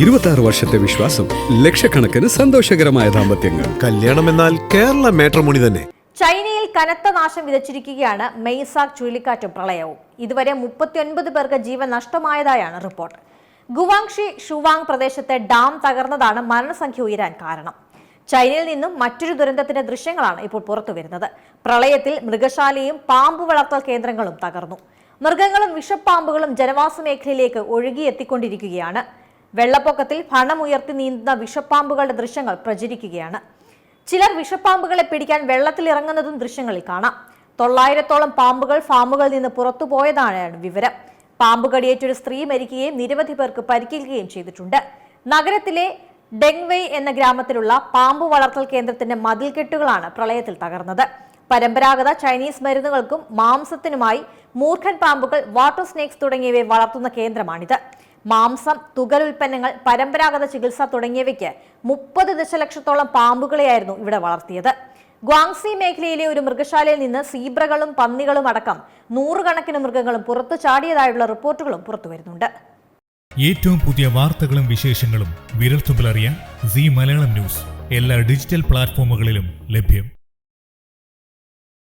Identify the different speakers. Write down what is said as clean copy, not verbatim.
Speaker 1: 26 വർഷത്തെ വിശ്വാസം, ലക്ഷക്കണക്കിന് സന്തോഷകരമായ ദാമ്പത്യങ്ങൾ.
Speaker 2: കല്യാണം എന്നാൽ കേരള മാട്രിമോണി തന്നെ.
Speaker 3: ചൈനയിൽ കനത്ത നാശം വിതച്ചിരിക്കുകയാണ് മെയ്സാക് ചുഴലിക്കാറ്റും പ്രളയവും. ഇതുവരെ 39 പേർക്ക് ജീവൻ നഷ്ടമായതായാണ് റിപ്പോർട്ട്. ഗുവാങ്ഷി ഷുവാങ് പ്രദേശത്തെ ഡാം തകർന്നതാണ് മരണസംഖ്യ ഉയരാൻ കാരണം. ചൈനയിൽ നിന്നും മറ്റൊരു ദുരന്തത്തിന്റെ ദൃശ്യങ്ങളാണ് ഇപ്പോൾ പുറത്തുവരുന്നത്. പ്രളയത്തിൽ മൃഗശാലയും പാമ്പ് വളർത്തൽ കേന്ദ്രങ്ങളും തകർന്നു. മൃഗങ്ങളും വിഷപ്പാമ്പുകളും ജനവാസ മേഖലയിലേക്ക് ഒഴുകിയെത്തിക്കൊണ്ടിരിക്കുകയാണ്. വെള്ളപ്പൊക്കത്തിൽ ഫണമുയർത്തി നീന്തുന്ന വിഷപ്പാമ്പുകളുടെ ദൃശ്യങ്ങൾ പ്രചരിക്കുകയാണ്. ചിലർ വിഷപ്പാമ്പുകളെ പിടിക്കാൻ വെള്ളത്തിലിറങ്ങുന്നതും ദൃശ്യങ്ങളിൽ കാണാം. 900ഓളം പാമ്പുകൾ ഫാമുകളിൽ നിന്ന് പുറത്തുപോയതാണ് വിവരം. പാമ്പ് കടിയേറ്റൊരു സ്ത്രീ മരിക്കുകയും നിരവധി പേർക്ക് പരിക്കേൽക്കുകയും ചെയ്തിട്ടുണ്ട്. നഗരത്തിലെ ഡെങ്വെയ് എന്ന ഗ്രാമത്തിലുള്ള പാമ്പ് വളർത്തൽ കേന്ദ്രത്തിന്റെ മതിൽക്കെട്ടുകളാണ് പ്രളയത്തിൽ തകർന്നത്. പരമ്പരാഗത ചൈനീസ് മരുന്നുകൾക്കും മാംസത്തിനുമായി മൂർഖൻ പാമ്പുകൾ, വാട്ടർ സ്നേക്സ് തുടങ്ങിയവയെ വളർത്തുന്ന കേന്ദ്രമാണിത്. മാംസം, തുകലുൽപ്പന്നങ്ങൾ, പരമ്പരാഗത ചികിത്സ തുടങ്ങിയവയ്ക്ക് 30 ദശലക്ഷത്തോളം പാമ്പുകളെയായിരുന്നു ഇവിടെ വളർത്തിയത്. ഗ്വാങ്സി മേഖലയിലെ ഒരു മൃഗശാലയിൽ നിന്ന് സീബ്രകളും പന്നികളും അടക്കം 100 കണക്കിന് മൃഗങ്ങളും പുറത്തു ചാടിയതായുള്ള റിപ്പോർട്ടുകളും പുറത്തുവരുന്നുണ്ട്.
Speaker 4: ഏറ്റവും പുതിയ വാർത്തകളും വിശേഷങ്ങളും വിരൽത്തുമ്പിലറിയാൻ സീ മലയാളം ന്യൂസ് എല്ലാ ഡിജിറ്റൽ പ്ലാറ്റ്ഫോമുകളിലും ലഭ്യം.